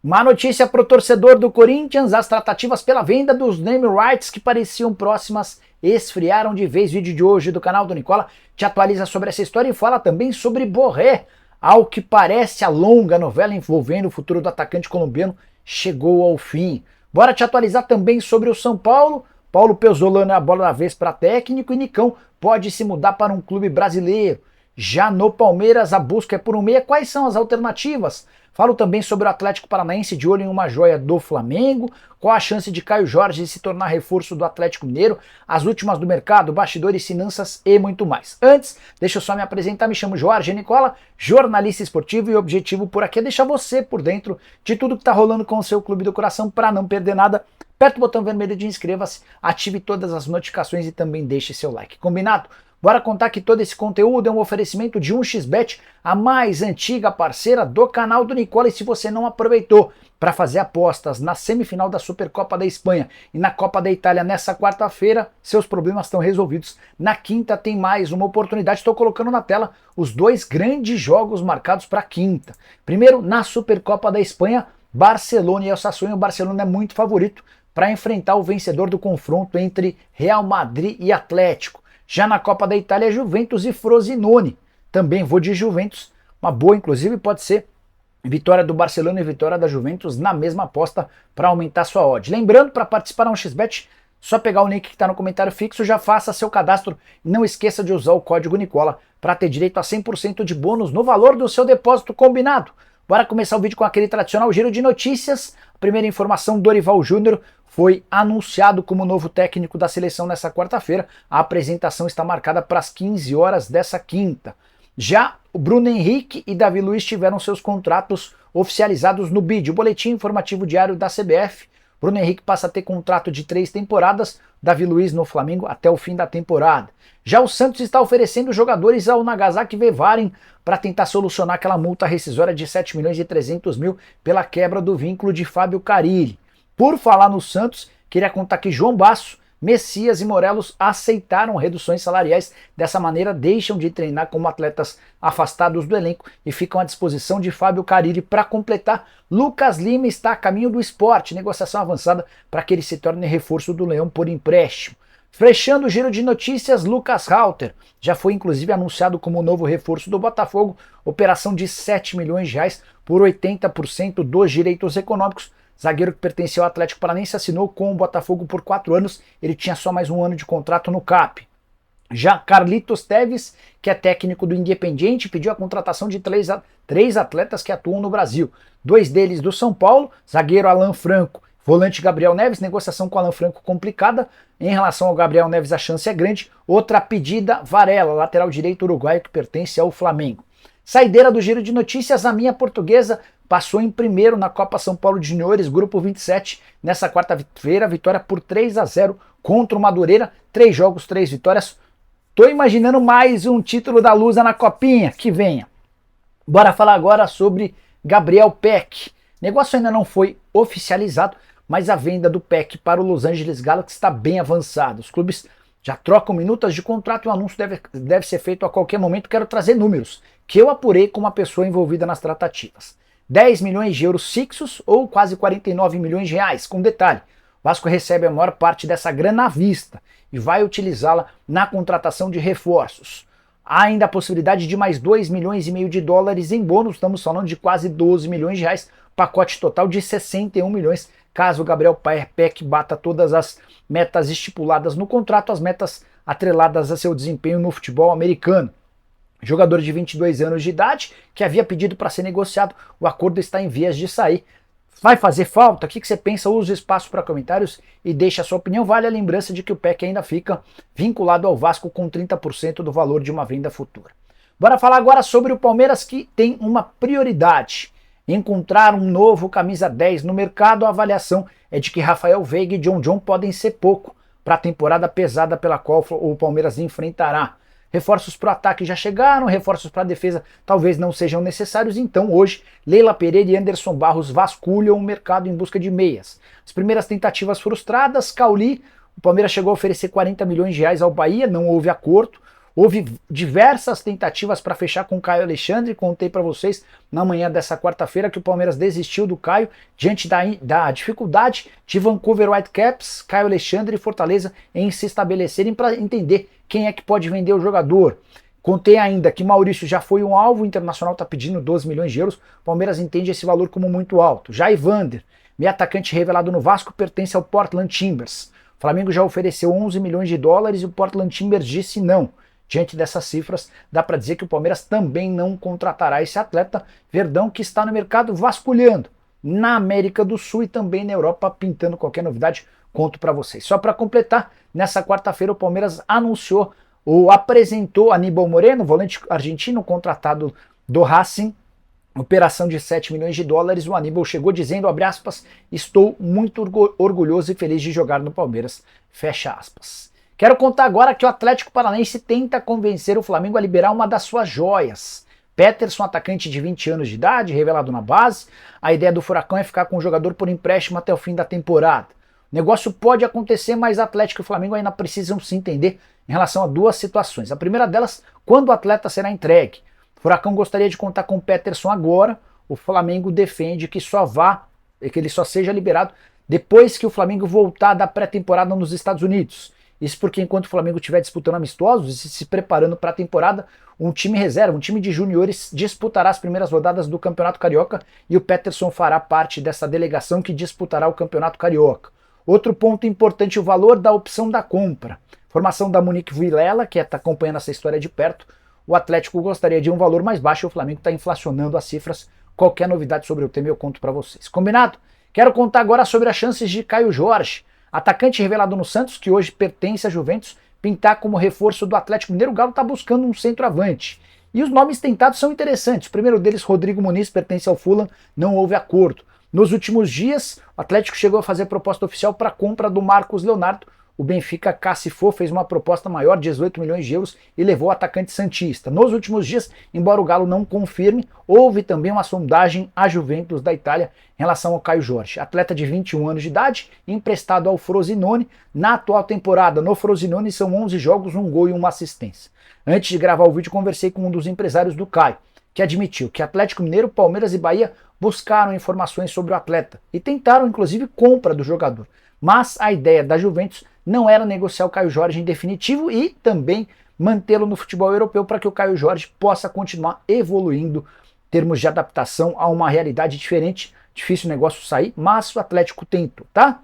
Má notícia para o torcedor do Corinthians: as tratativas pela venda dos name rights que pareciam próximas esfriaram de vez. Vídeo de hoje do canal do Nicola te atualiza sobre essa história e fala também sobre Borré. Ao que parece, a longa novela envolvendo o futuro do atacante colombiano chegou ao fim. Bora te atualizar também sobre o São Paulo. Paulo Pezzolano é a bola da vez para técnico e Nicão pode se mudar para um clube brasileiro. Já no Palmeiras, a busca é por um meia. Quais são as alternativas? Falo também sobre o Atlético Paranaense de olho em uma joia do Flamengo. Qual a chance de Caio Jorge se tornar reforço do Atlético Mineiro? As últimas do mercado, bastidores, finanças e muito mais. Antes, deixa eu só me apresentar. Me chamo Jorge Nicola, jornalista esportivo, e o objetivo por aqui é deixar você por dentro de tudo que está rolando com o seu clube do coração para não perder nada. Aperta o botão vermelho de inscreva-se, ative todas as notificações e também deixe seu like. Combinado? Bora contar que todo esse conteúdo é um oferecimento de 1xBet, a mais antiga parceira do canal do Nicola. E se você não aproveitou para fazer apostas na semifinal da Supercopa da Espanha e na Copa da Itália nessa quarta-feira, seus problemas estão resolvidos. Na quinta tem mais uma oportunidade. Estou colocando na tela os dois grandes jogos marcados para quinta. Primeiro, na Supercopa da Espanha, Barcelona e Osasuna. O Barcelona é muito favorito para enfrentar o vencedor do confronto entre Real Madrid e Atlético. Já na Copa da Itália, Juventus e Frosinone. Também vou de Juventus. Uma boa, inclusive, pode ser vitória do Barcelona e vitória da Juventus na mesma aposta para aumentar sua odd. Lembrando, para participar da 1xBet, só pegar o link que está no comentário fixo, já faça seu cadastro. Não esqueça de usar o código Nicola para ter direito a 100% de bônus no valor do seu depósito. Combinado? Bora começar o vídeo com aquele tradicional giro de notícias. A primeira informação: Dorival Júnior foi anunciado como novo técnico da seleção nessa quarta-feira. A apresentação está marcada para as 15 horas dessa quinta. Já o Bruno Henrique e Davi Luiz tiveram seus contratos oficializados no BID, o Boletim Informativo Diário da CBF. Bruno Henrique passa a ter contrato de 3 temporadas, Davi Luiz no Flamengo até o fim da temporada. Já o Santos está oferecendo jogadores ao Nagasaki Vevaren para tentar solucionar aquela multa rescisória de 7 milhões e 300 mil pela quebra do vínculo de Fábio Carille. Por falar no Santos, queria contar que João Basso, Messias e Morelos aceitaram reduções salariais. Dessa maneira, deixam de treinar como atletas afastados do elenco e ficam à disposição de Fábio Carille. Para completar, Lucas Lima está a caminho do Sport, negociação avançada para que ele se torne reforço do Leão por empréstimo. Fechando o giro de notícias, Lucas Halter já foi inclusive anunciado como novo reforço do Botafogo, operação de 7 milhões de reais por 80% dos direitos econômicos. Zagueiro que pertenceu ao Atlético Paranaense assinou com o Botafogo por 4 anos, ele tinha só mais um ano de contrato no CAP. Já Carlitos Teves, que é técnico do Independiente, pediu a contratação de 3 atletas que atuam no Brasil. 2 deles do São Paulo, zagueiro Alan Franco, volante Gabriel Neves. Negociação com Alan Franco complicada. Em relação ao Gabriel Neves, a chance é grande. Outra pedida, Varela, lateral direito uruguaio que pertence ao Flamengo. Saideira do giro de notícias: a minha portuguesa passou em primeiro na Copa São Paulo de Juniores, grupo 27, nessa quarta-feira, vitória por 3-0 contra o Madureira. 3 jogos, 3 vitórias. Tô imaginando mais um título da Lusa na Copinha, que venha. Bora falar agora sobre Gabriel Peck. Negócio ainda não foi oficializado, mas a venda do Peck para o Los Angeles Galaxy está bem avançada. Os clubes já trocam minutas de contrato e o anúncio deve ser feito a qualquer momento. Quero trazer números que eu apurei com uma pessoa envolvida nas tratativas. 10 milhões de euros fixos ou quase 49 milhões de reais, com detalhe: o Vasco recebe a maior parte dessa grana à vista e vai utilizá-la na contratação de reforços. Há ainda a possibilidade de mais 2 milhões e meio de dólares em bônus, estamos falando de quase 12 milhões de reais, pacote total de 61 milhões, caso o Gabriel Peck bata todas as metas estipuladas no contrato, as metas atreladas a seu desempenho no futebol americano. Jogador de 22 anos de idade, que havia pedido para ser negociado, o acordo está em vias de sair. Vai fazer falta? O que você pensa? Use o espaço para comentários e deixe a sua opinião. Vale a lembrança de que o Peck ainda fica vinculado ao Vasco com 30% do valor de uma venda futura. Bora falar agora sobre o Palmeiras, que tem uma prioridade: encontrar um novo camisa 10 no mercado. A avaliação é de que Rafael Veiga e John podem ser pouco para a temporada pesada pela qual o Palmeiras enfrentará. Reforços para o ataque já chegaram, reforços para a defesa talvez não sejam necessários, então hoje Leila Pereira e Anderson Barros vasculham o mercado em busca de meias. As primeiras tentativas frustradas: Cauli, o Palmeiras chegou a oferecer 40 milhões de reais ao Bahia, não houve acordo. Houve diversas tentativas para fechar com o Caio Alexandre, contei para vocês na manhã dessa quarta-feira que o Palmeiras desistiu do Caio diante da dificuldade de Vancouver Whitecaps, Caio Alexandre e Fortaleza em se estabelecerem para entender quem é que pode vender o jogador. Contei ainda que Maurício já foi um alvo, o Internacional está pedindo 12 milhões de euros, o Palmeiras entende esse valor como muito alto. Já Evander, meio atacante revelado no Vasco, pertence ao Portland Timbers. O Flamengo já ofereceu 11 milhões de dólares e o Portland Timbers disse não. Diante dessas cifras, dá para dizer que o Palmeiras também não contratará esse atleta. Verdão que está no mercado vasculhando na América do Sul e também na Europa, pintando qualquer novidade, conto para vocês. Só para completar, nessa quarta-feira o Palmeiras anunciou ou apresentou Aníbal Moreno, volante argentino contratado do Racing, operação de 7 milhões de dólares. O Aníbal chegou dizendo, abre aspas, estou muito orgulhoso e feliz de jogar no Palmeiras, fecha aspas. Quero contar agora que o Atlético Paranaense tenta convencer o Flamengo a liberar uma das suas joias. Peterson, atacante de 20 anos de idade, revelado na base. A ideia do Furacão é ficar com o jogador por empréstimo até o fim da temporada. O negócio pode acontecer, mas Atlético e Flamengo ainda precisam se entender em relação a duas situações. A primeira delas, quando o atleta será entregue. O Furacão gostaria de contar com o Peterson agora, o Flamengo defende que ele só seja liberado depois que o Flamengo voltar da pré-temporada nos Estados Unidos. Isso porque enquanto o Flamengo estiver disputando amistosos e se preparando para a temporada, um time reserva, um time de juniores disputará as primeiras rodadas do Campeonato Carioca e o Peterson fará parte dessa delegação que disputará o Campeonato Carioca. Outro ponto importante, o valor da opção da compra. Formação da Monique Vilela, que está acompanhando essa história de perto. O Atlético gostaria de um valor mais baixo e o Flamengo está inflacionando as cifras. Qualquer novidade sobre o tema eu conto para vocês. Combinado? Quero contar agora sobre as chances de Caio Jorge, atacante revelado no Santos, que hoje pertence à Juventus, pintar como reforço do Atlético Mineiro. O Galo está buscando um centroavante. E os nomes tentados são interessantes. O primeiro deles, Rodrigo Muniz, pertence ao Fulham, não houve acordo. Nos últimos dias, o Atlético chegou a fazer proposta oficial para a compra do Marcos Leonardo. O Benfica cacifou, fez uma proposta maior de 18 milhões de euros e levou o atacante santista. Nos últimos dias, embora o Galo não confirme, houve também uma sondagem à Juventus da Itália em relação ao Caio Jorge. Atleta de 21 anos de idade, emprestado ao Frosinone. Na atual temporada, no Frosinone, são 11 jogos, 1 gol e 1 assistência. Antes de gravar o vídeo, conversei com um dos empresários do Caio, que admitiu que Atlético Mineiro, Palmeiras e Bahia buscaram informações sobre o atleta e tentaram, inclusive, compra do jogador. Mas a ideia da Juventus não era negociar o Caio Jorge em definitivo e também mantê-lo no futebol europeu para que o Caio Jorge possa continuar evoluindo em termos de adaptação a uma realidade diferente. Difícil o negócio sair, mas o Atlético tentou, tá?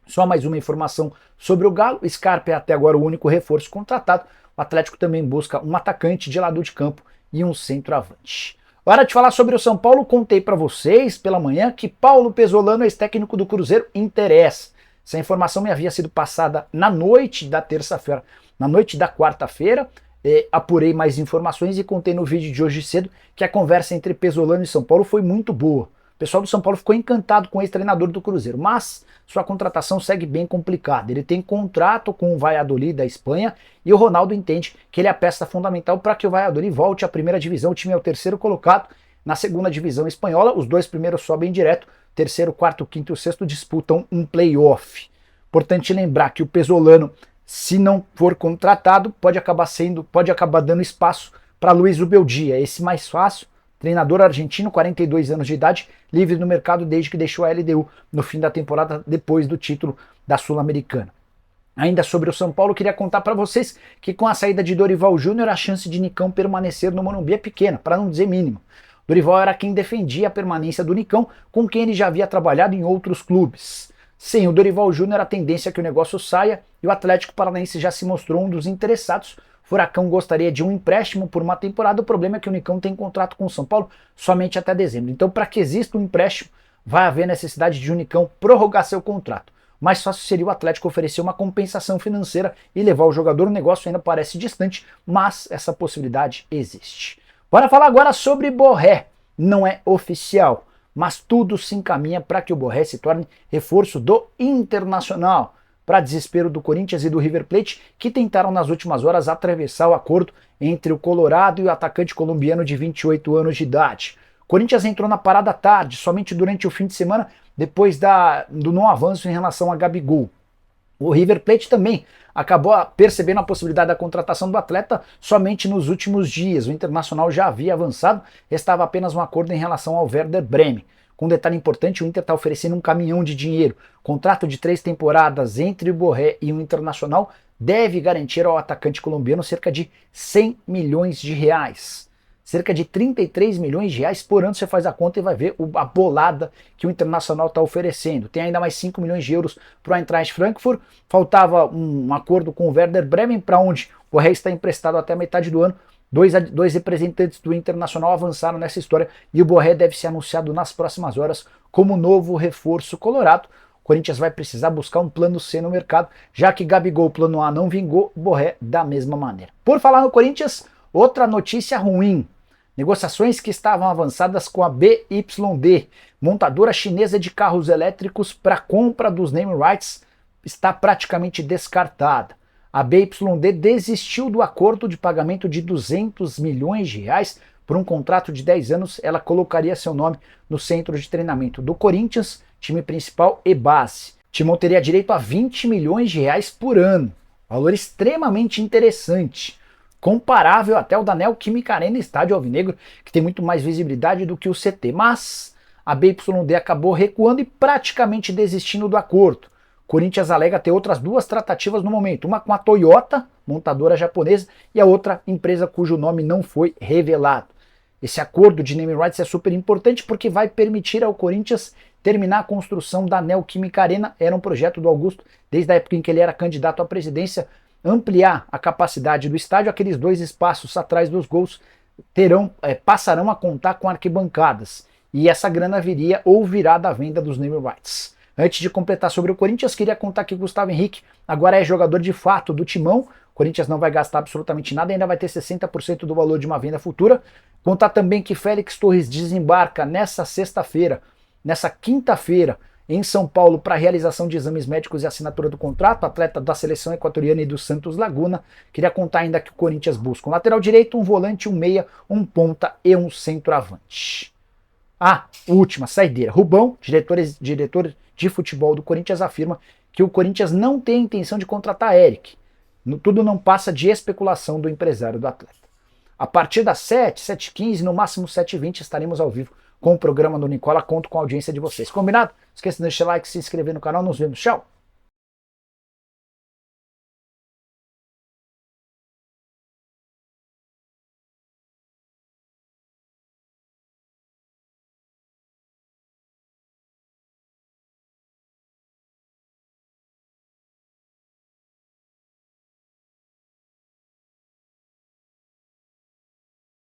Só mais uma informação sobre o Galo. Scarpa é até agora o único reforço contratado. O Atlético também busca um atacante de lado de campo e um centroavante. Hora de falar sobre o São Paulo. Contei para vocês pela manhã que Paulo Pesolano, ex-técnico do Cruzeiro, interessa. Essa informação me havia sido passada na noite da terça-feira, na noite da quarta-feira. Apurei mais informações e contei no vídeo de hoje cedo que a conversa entre Pesolano e São Paulo foi muito boa. O pessoal do São Paulo ficou encantado com o ex-treinador do Cruzeiro, mas sua contratação segue bem complicada. Ele tem contrato com o Valladolid da Espanha e o Ronaldo entende que ele é a peça fundamental para que o Valladolid volte à primeira divisão. O time é o terceiro colocado na segunda divisão espanhola, os dois primeiros sobem direto, terceiro, quarto, quinto e o sexto disputam um play-off. Importante lembrar que o Pesolano, se não for contratado, pode acabar dando espaço para Luiz Ubeldia, esse mais fácil, treinador argentino, 42 anos de idade, livre no mercado desde que deixou a LDU no fim da temporada, depois do título da Sul-Americana. Ainda sobre o São Paulo, queria contar para vocês que com a saída de Dorival Júnior, a chance de Nicão permanecer no Morumbi é pequena, para não dizer mínima. Dorival era quem defendia a permanência do Nicão, com quem ele já havia trabalhado em outros clubes. Sem o Dorival Júnior, a tendência é que o negócio saia e o Atlético Paranaense já se mostrou um dos interessados. O Furacão gostaria de um empréstimo por uma temporada, o problema é que o Nicão tem contrato com o São Paulo somente até dezembro. Então, para que exista um empréstimo, vai haver necessidade de o Nicão prorrogar seu contrato. Mais fácil seria o Atlético oferecer uma compensação financeira e levar o jogador. O negócio ainda parece distante, mas essa possibilidade existe. Bora falar agora sobre Borré. Não é oficial, mas tudo se encaminha para que o Borré se torne reforço do Internacional, para desespero do Corinthians e do River Plate, que tentaram nas últimas horas atravessar o acordo entre o Colorado e o atacante colombiano de 28 anos de idade. O Corinthians entrou na parada tarde, somente durante o fim de semana, depois do não avanço em relação a Gabigol. O River Plate também acabou percebendo a possibilidade da contratação do atleta somente nos últimos dias. O Internacional já havia avançado, restava apenas um acordo em relação ao Werder Bremen. Com um detalhe importante, o Inter está oferecendo um caminhão de dinheiro. Contrato de 3 temporadas entre o Borré e o Internacional deve garantir ao atacante colombiano cerca de 100 milhões de reais. Cerca de 33 milhões de reais por ano, você faz a conta e vai ver a bolada que o Internacional está oferecendo. Tem ainda mais 5 milhões de euros para o Eintracht Frankfurt. Faltava um acordo com o Werder Bremen, para onde o Borré está emprestado até a metade do ano. Dois representantes do Internacional avançaram nessa história e o Borré deve ser anunciado nas próximas horas como novo reforço colorado. O Corinthians vai precisar buscar um plano C no mercado, já que Gabigol, plano A, não vingou, Borré da mesma maneira. Por falar no Corinthians, outra notícia ruim. Negociações que estavam avançadas com a BYD, montadora chinesa de carros elétricos, para a compra dos name rights, está praticamente descartada. A BYD desistiu do acordo de pagamento de 200 milhões de reais por um contrato de 10 anos. Ela colocaria seu nome no centro de treinamento do Corinthians, time principal e base. Timão teria direito a 20 milhões de reais por ano, valor extremamente interessante, comparável até o da Neoquímica Arena Estádio Alvinegro, que tem muito mais visibilidade do que o CT, mas a BYD acabou recuando e praticamente desistindo do acordo. Corinthians alega ter outras duas tratativas no momento, uma com a Toyota, montadora japonesa, e a outra empresa cujo nome não foi revelado. Esse acordo de name rights é super importante porque vai permitir ao Corinthians terminar a construção da Neoquímica Arena. Era um projeto do Augusto desde a época em que ele era candidato à presidência, ampliar a capacidade do estádio. Aqueles 2 espaços atrás dos gols passarão a contar com arquibancadas, e essa grana viria ou virá da venda dos name rights. Antes de completar sobre o Corinthians, queria contar que o Gustavo Henrique agora é jogador de fato do Timão. O Corinthians não vai gastar absolutamente nada, ainda vai ter 60% do valor de uma venda futura. Contar também que Félix Torres desembarca nessa quinta-feira, em São Paulo, para a realização de exames médicos e assinatura do contrato, atleta da seleção equatoriana e do Santos Laguna. Queria contar ainda que o Corinthians busca um lateral direito, um volante, um meia, um ponta e um centroavante. Última saideira. Rubão, diretor de futebol do Corinthians, afirma que o Corinthians não tem intenção de contratar Eric. Tudo não passa de especulação do empresário do atleta. A partir das 7h15, no máximo 7h20, estaremos ao vivo com o programa do Nicola. Conto com a audiência de vocês. Combinado? Não esqueça de deixar like, se inscrever no canal. Nos vemos. Tchau!